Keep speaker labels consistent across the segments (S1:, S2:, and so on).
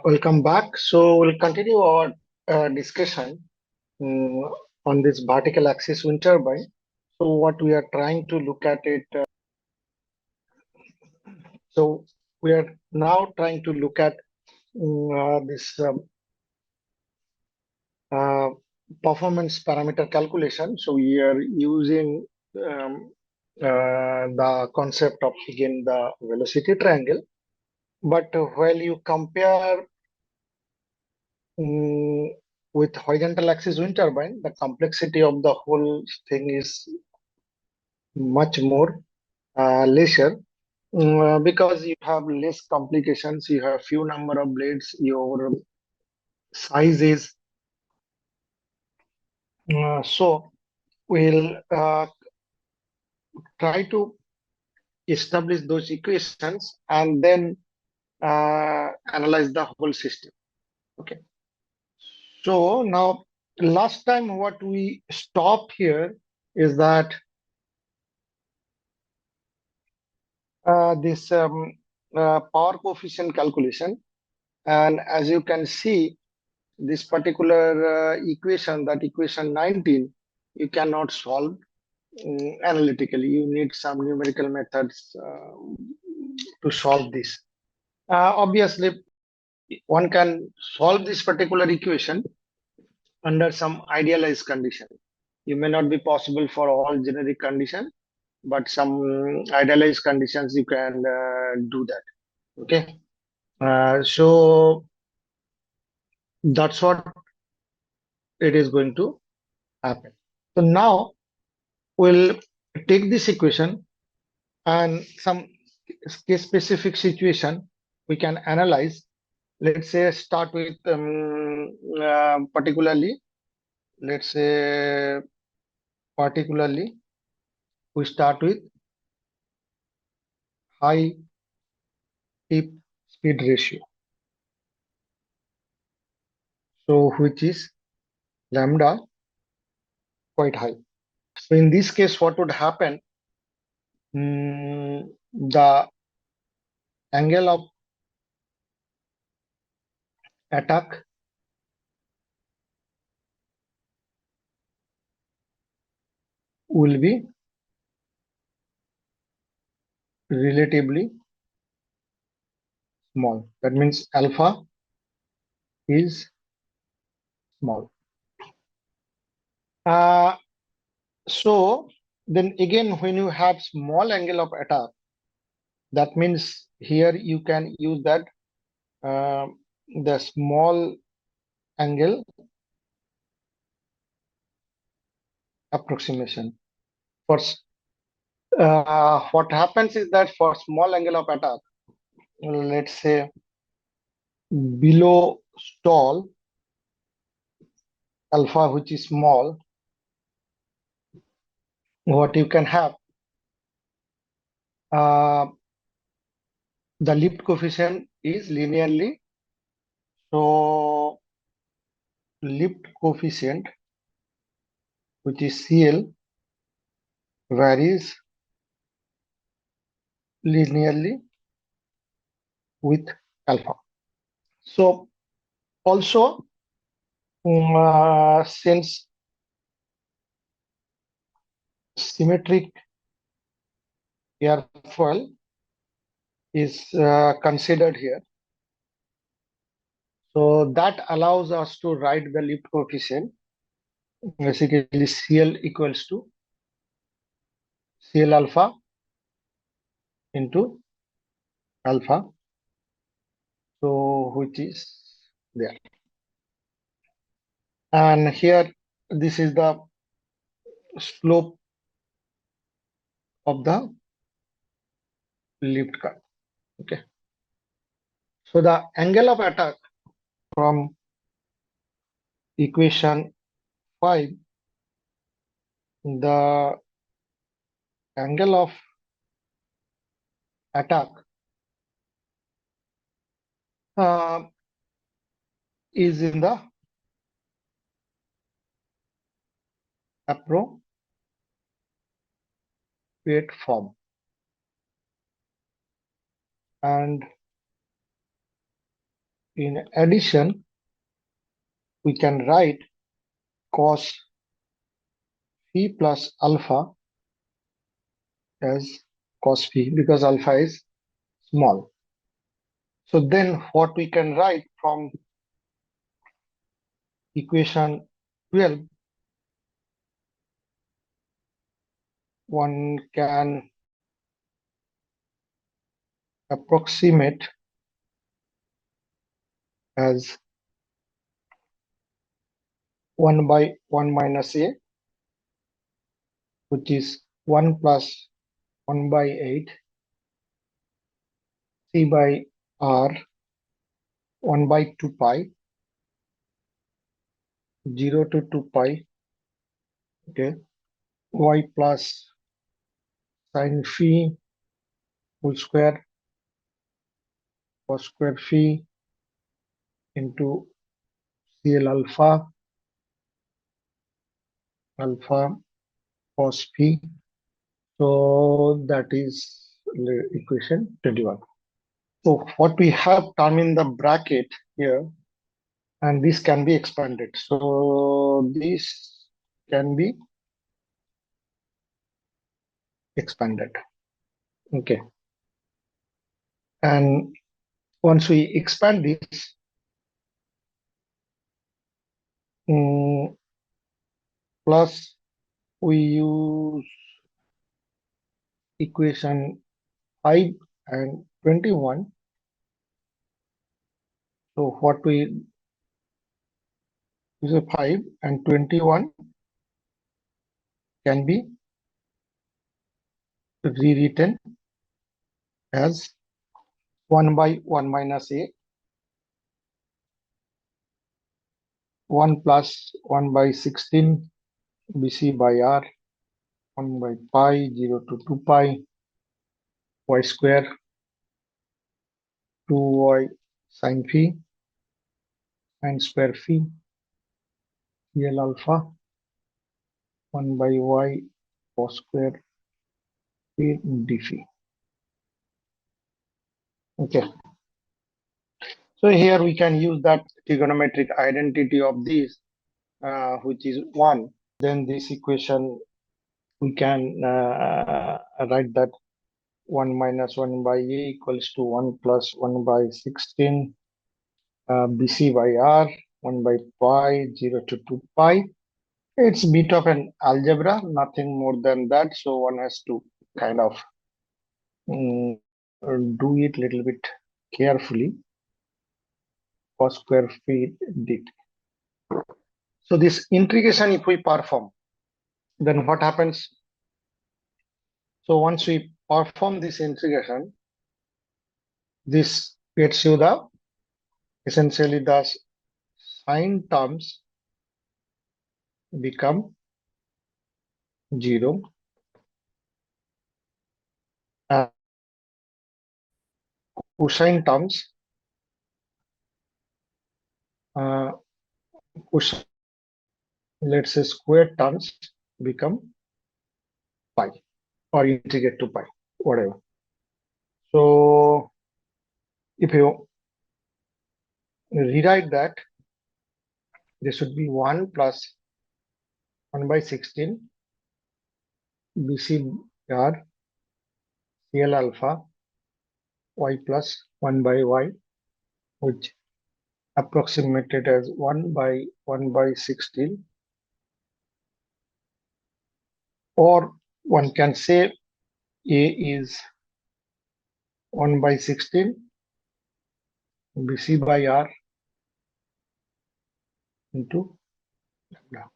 S1: Welcome back. So we'll continue our discussion mm, on this vertical axis wind turbine. So what we are trying to look at it. So we are now trying to look at this uh, performance parameter calculation. So we are using um, the concept of again the velocity triangle. But while you compare Mm, with horizontal axis wind turbine, the complexity of the whole thing is much more lesser because you have less complications, you have few number of blades, your size is so we'll try to establish those equations and then analyze the whole system. Okay. So now last time what we stopped here is that this power coefficient calculation. And as you can see, this particular equation, that equation 19, you cannot solve analytically. You need some numerical methods to solve this. Obviously, one can solve this particular equation under some idealized condition. You may not be possible for all generic condition, but some idealized conditions you can do that. Okay. So that's what it is going to happen. So now we'll take this equation and some case specific situation we can analyze. Let's say start with particularly, let's say particularly we start with high tip speed ratio. So which is lambda quite high. So in this case, what would happen? The angle of attack will be relatively small. That means alpha is small. So then again, when you have small angle of attack, that means here you can use that the small angle approximation. First, what happens is that for small angle of attack, let's say below stall alpha, which is small, what you can have the lift coefficient is linearly. So lift coefficient, which is CL, varies linearly with alpha. So also, since symmetric airfoil is considered here, so that allows us to write the lift coefficient. Basically, CL equals to CL alpha into alpha, so which is there. And here, this is the slope of the lift curve. Okay. So the angle of attack from equation 5, the angle of attack uh, is in the appropriate form. And In addition, we can write cos phi plus alpha as cos phi because alpha is small. So then what we can write from equation 12, one can approximate as 1 by 1 minus a, which is 1 plus 1 by 8, c by r, 1 by 2 pi, 0 to 2 pi, okay, y plus sin phi whole square cos square phi into CL alpha cos phi. So that is equation 21. So what we have term in the bracket here, and this can be expanded. So this can be expanded. Okay. And once we expand this, plus we use equation 5 and 21. So what we use 5 and 21 can be rewritten as 1 by 1 minus a, 1 plus 1 by 16 bc by r, 1 by pi, 0 to 2 pi, y square, 2y sin phi, and square phi, CL alpha, 1 by y cos square phi d phi. Okay. So here we can use that trigonometric identity of this, which is 1. Then this equation, we can write that 1 minus 1 by a equals to 1 plus 1 by 16 bc by r, 1 by pi, 0 to 2 pi. It's a bit of an algebra, nothing more than that. So one has to kind of do it a little bit carefully. Cos square phi dt. So this integration, if we perform, then what happens? So once we perform this integration, this gets you the essentially the sign terms become 0 and cosine terms cosine, let's say square terms become pi or integrate to pi, whatever. So if you rewrite that, there should be 1 plus 1 by 16 bc r CL alpha y plus 1 by y, which approximated as 1 by 1 by 16, or one can say a is 1 by 16 bc by r into lambda.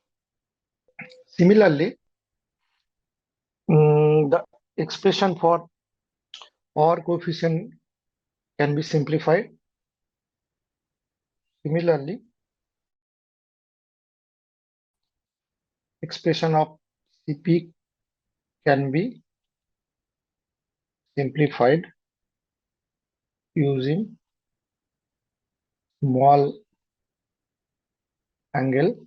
S1: Similarly, the expression for power coefficient can be simplified. Similarly, expression of Cp can be simplified using small angle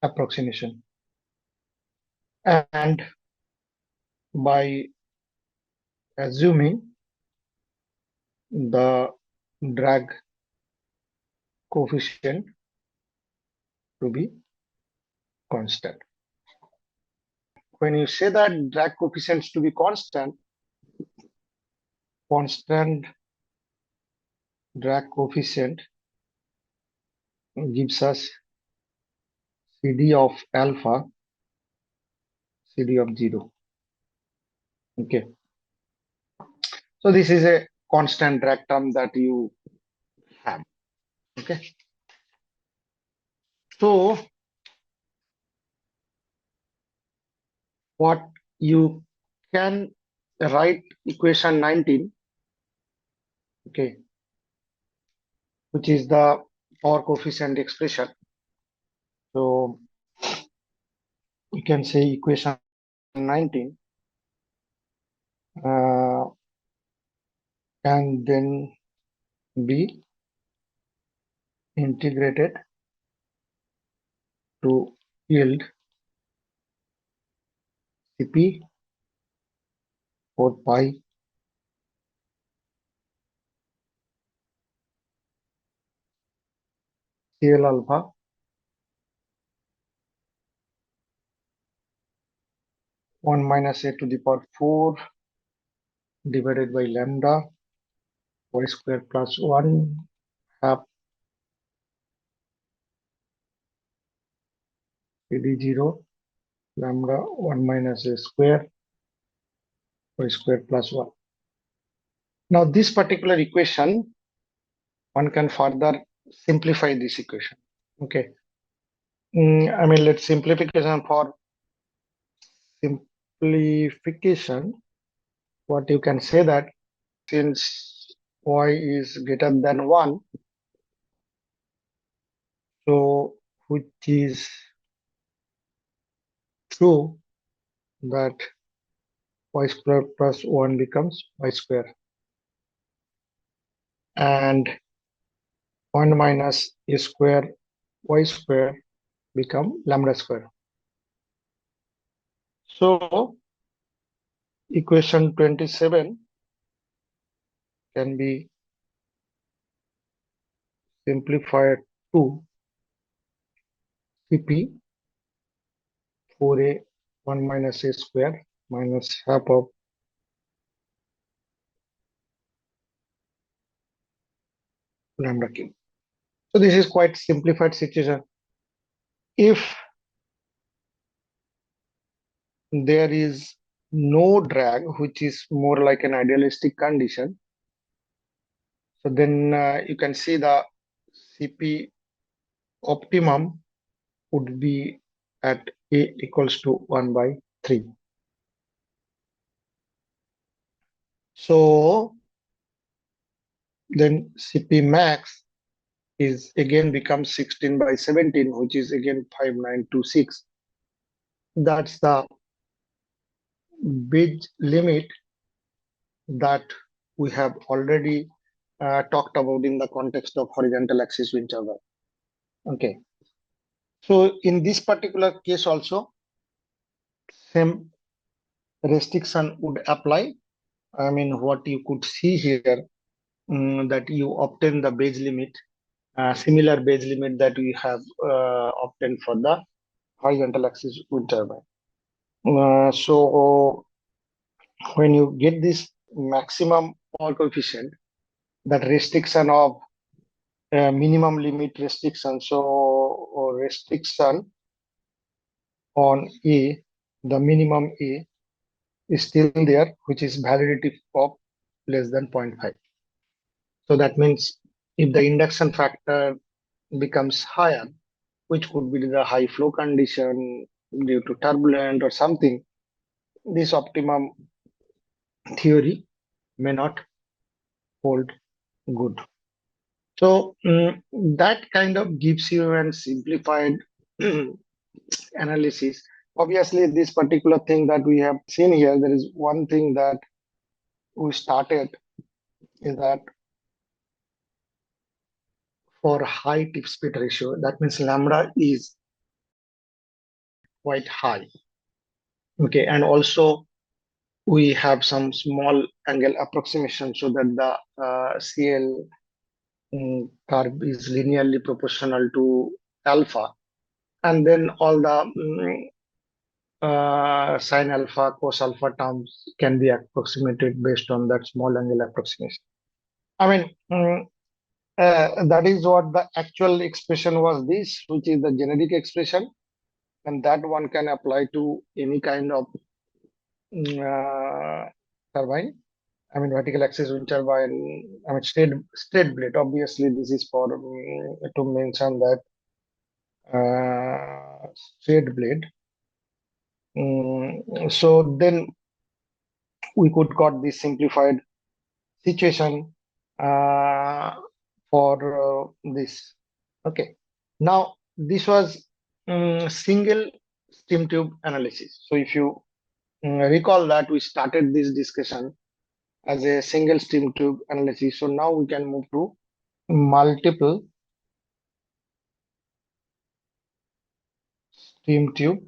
S1: approximation, and by assuming the drag coefficient to be constant. When you say that drag coefficients to be constant drag coefficient gives us CD of alpha, CD of 0. Okay. So this is a constant drag term that you have. Okay. So what you can write equation 19, okay, which is the power coefficient expression. So you can say equation 19 and then be integrated to yield Cp 4 pi Cl alpha 1 minus a to the power 4 divided by lambda y square plus 1 half CD0 lambda 1 minus a square y square plus 1. Now this particular equation, one can further simplify this equation. Okay. I mean, let's simplification for simplification. What you can say that since y is greater than 1, so which is true that y square plus 1 becomes y square and 1 minus a square y square become lambda square. So equation 27 can be simplified to Cp 4a 1 minus a square minus half of lambda cube. So this is quite simplified situation. If there is no drag, which is more like an idealistic condition, so then you can see the Cp optimum would be at a equals to 1 by 3. So then Cp max is again becomes 16 by 17, which is again 5926. That's the big limit that we have already talked about in the context of horizontal axis wind turbine. Okay. So in this particular case also, same restriction would apply. I mean, what you could see here, that you obtain the Bayes limit, similar Bayes limit that we have obtained for the horizontal axis wind turbine. So when you get this maximum power coefficient, that restriction of minimum limit restriction, so restriction on A, the minimum A is still there, which is validity of less than 0.5. So that means if the induction factor becomes higher, which could be the high flow condition due to turbulent or something, this optimum theory may not hold good. So that kind of gives you a simplified analysis. Obviously, this particular thing that we have seen here, there is one thing that we started is that for high tip speed ratio, that means lambda is quite high. Okay, and also we have some small angle approximation so that the CL curve is linearly proportional to alpha, and then all the sine alpha, cos alpha terms can be approximated based on that small angle approximation. I mean, that is what the actual expression was this, which is the generic expression, and that one can apply to any kind of turbine. I mean, vertical axis wind turbine. I mean, straight blade. Obviously, this is for to mention that straight blade. So then we could got this simplified situation for this. Okay. Now this was single steam tube analysis. So if you recall that we started this discussion as a single steam tube analysis. So now we can move to multiple steam tube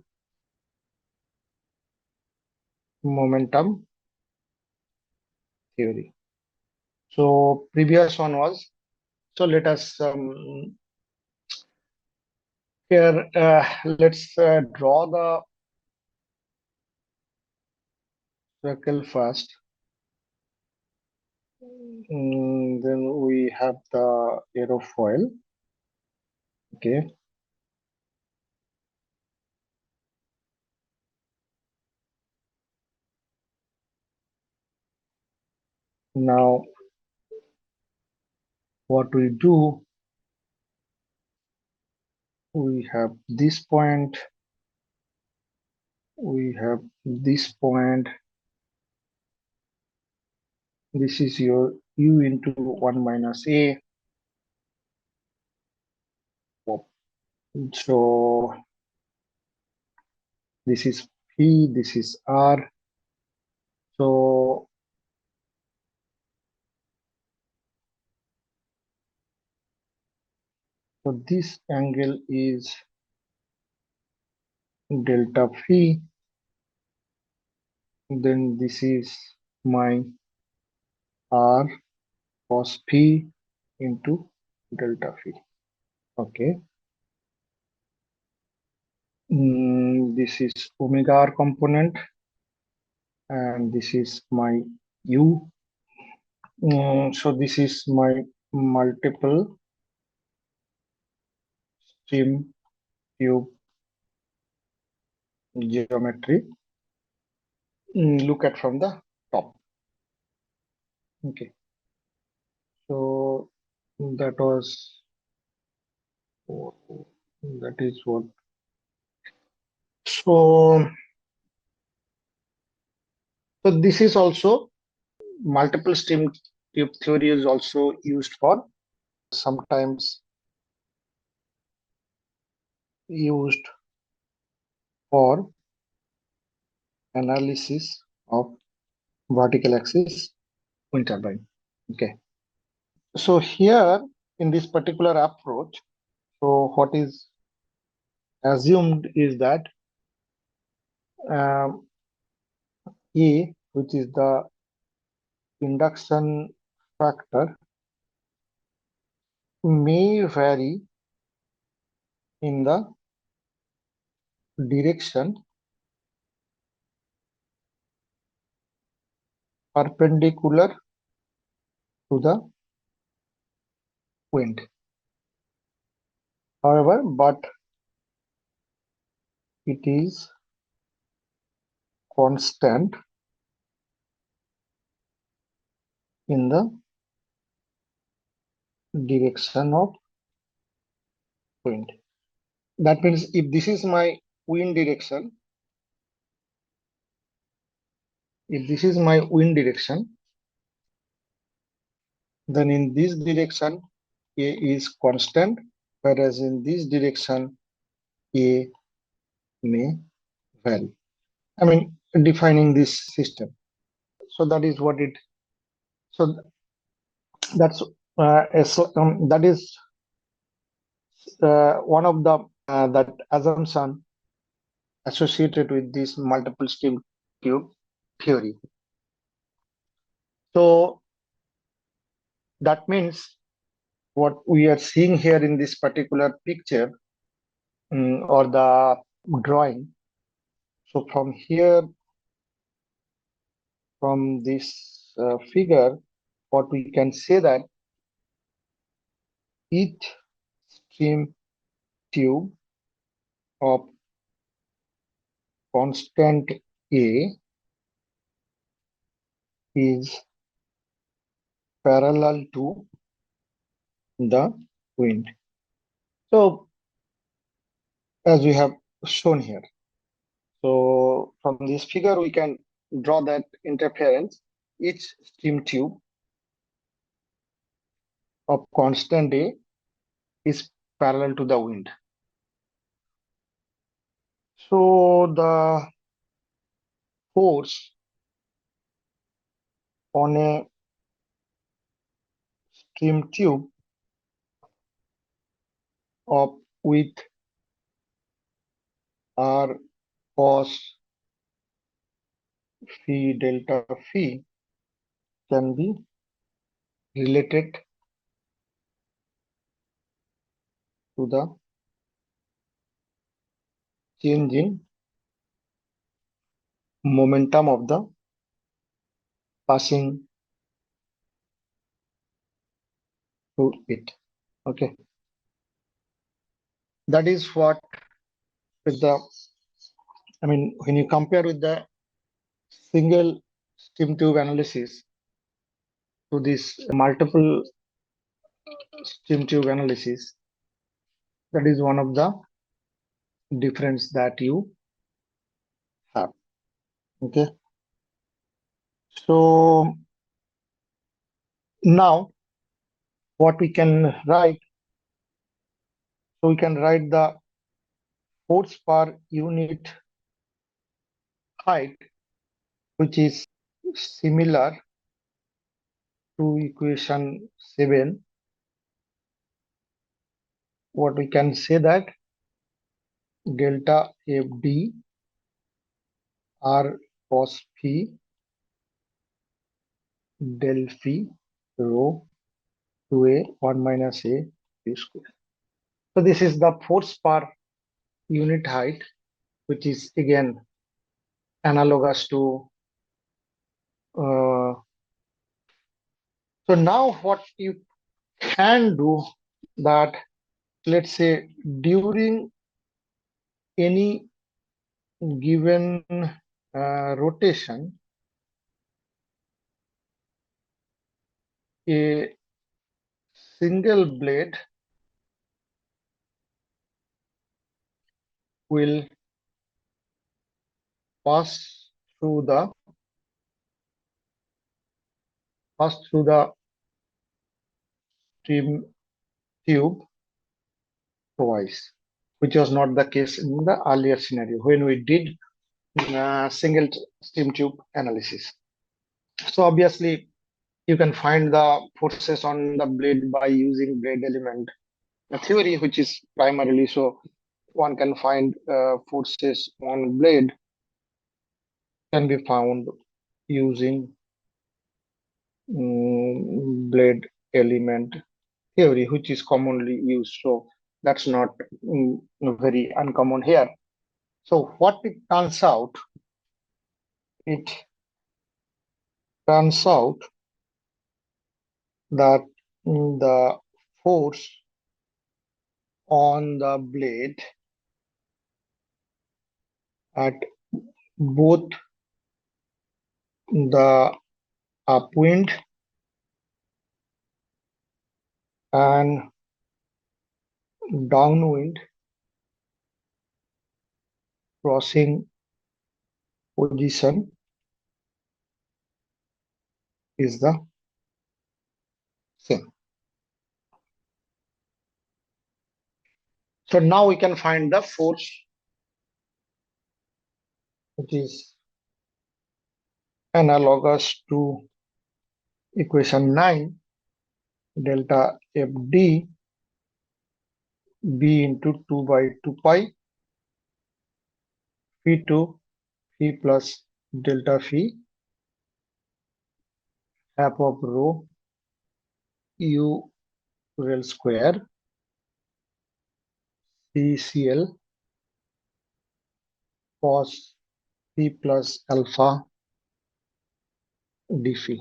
S1: momentum theory. So previous one was, so let us here let's draw the circle first. Then we have the aerofoil. Okay. Now what we do, we have this point, we have this point. This is your u into 1 minus a. So this is p, this is r. So this angle is delta phi. Then this is my r cos phi into delta phi. Okay. This is omega r component, and this is my u. So this is my multiple steam tube geometry. Look at from the top. Okay. So that was, that is what. So this is also multiple steam tube theory is also used for, sometimes used for analysis of vertical axis wind turbine. Okay. So here in this particular approach, so what is assumed is that A, which is the induction factor, may vary in the direction perpendicular to the wind. However, but it is constant in the direction of wind. That means if this is my wind direction, then in this direction A is constant, whereas in this direction A may vary. I mean, defining this system. So that is what it. So that's that is one of the that assumption associated with this multiple steam tube theory. So that means what we are seeing here in this particular picture, or the drawing. So from here, from this figure, what we can say that each stream tube of constant A is parallel to the wind. So as we have shown here, so from this figure, we can draw that interference. Each stream tube of constant A is parallel to the wind. So the force on a stream tube of with R cos phi delta phi can be related to the change in momentum of the passing through it. Okay, that is what with the, I mean, when you compare with the single stream tube analysis to this multiple stream tube analysis, that is one of the difference that you have. Okay, so now what we can write, so we can write the force per unit height, which is similar to equation 7. What we can say that delta FD R cos phi del phi rho 2a 1 minus a p square. So this is the force per unit height, which is again analogous to so now what you can do that, let's say during any given rotation, a single blade will pass through the stream tube twice, which was not the case in the earlier scenario when we did single stream tube analysis. So obviously you can find the forces on the blade by using blade element theory, which is primarily, so one can find forces on blade can be found using blade element theory, which is commonly used. So that's not very uncommon here. So what it turns out that the force on the blade at both the upwind and downwind crossing position is the same. So now we can find the force, which is analogous to equation 9, delta FD B into 2 by 2 pi phi2 phi plus delta phi half of rho u real square CCl cos p plus alpha d phi.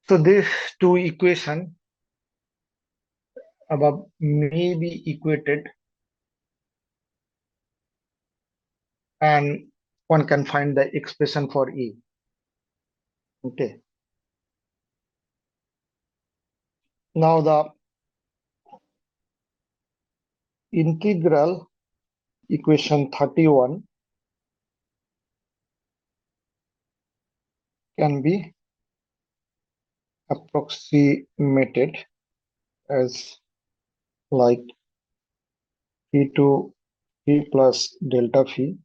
S1: So these two equations above may be equated, and one can find the expression for E. Okay. Now the integral equation 31 can be approximated as like P2 P plus delta phi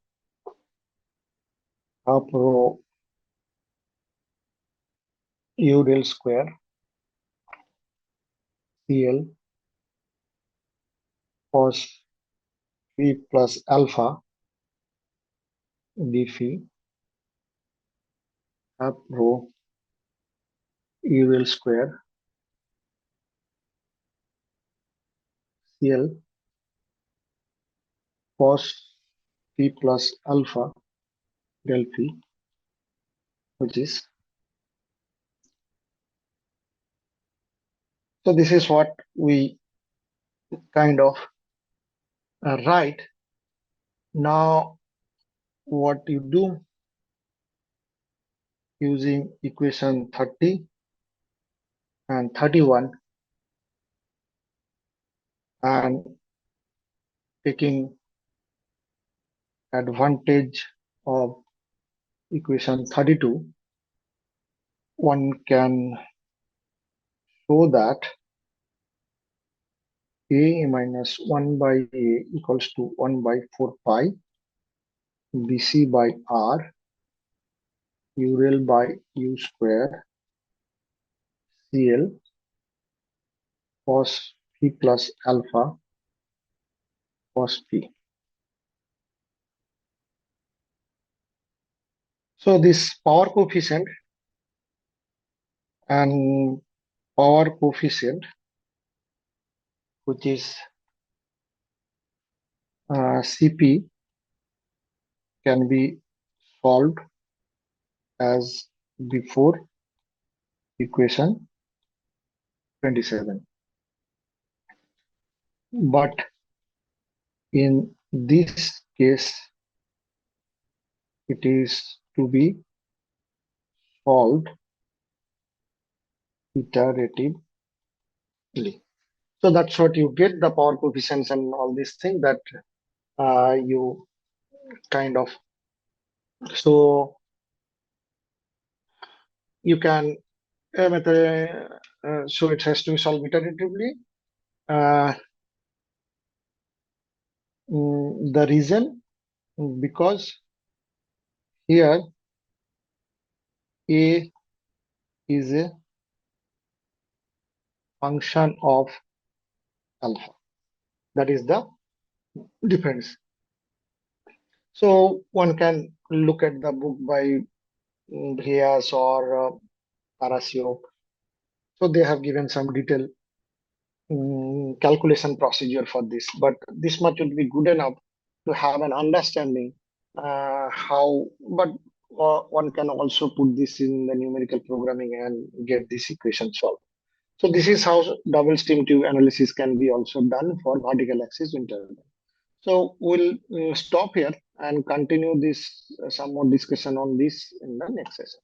S1: half rho u del square CL cos phi plus alpha d phi half rho u del square CL cos phi plus alpha del phi, which is, so this is what we kind of write. Now what you do using equation 30 and 31 and taking advantage of equation 32, one can show that a minus 1 by a equals to 1 by 4 pi bc by r u real by u square cl cos phi plus alpha cos phi. So this power coefficient and power coefficient, which is Cp, can be solved as before equation 27. But in this case, it is to be solved iteratively. So that's what you get, the power coefficients and all these things that you kind of, so you can so it has to be solved iteratively. The reason, because here a is a function of alpha. That is the difference. So one can look at the book by Brias or Parasio. So they have given some detailed calculation procedure for this, but this much would be good enough to have an understanding how, but one can also put this in the numerical programming and get this equation solved. So this is how double stream tube analysis can be also done for vertical axis wind turbine. So we'll stop here and continue this some more discussion on this in the next session.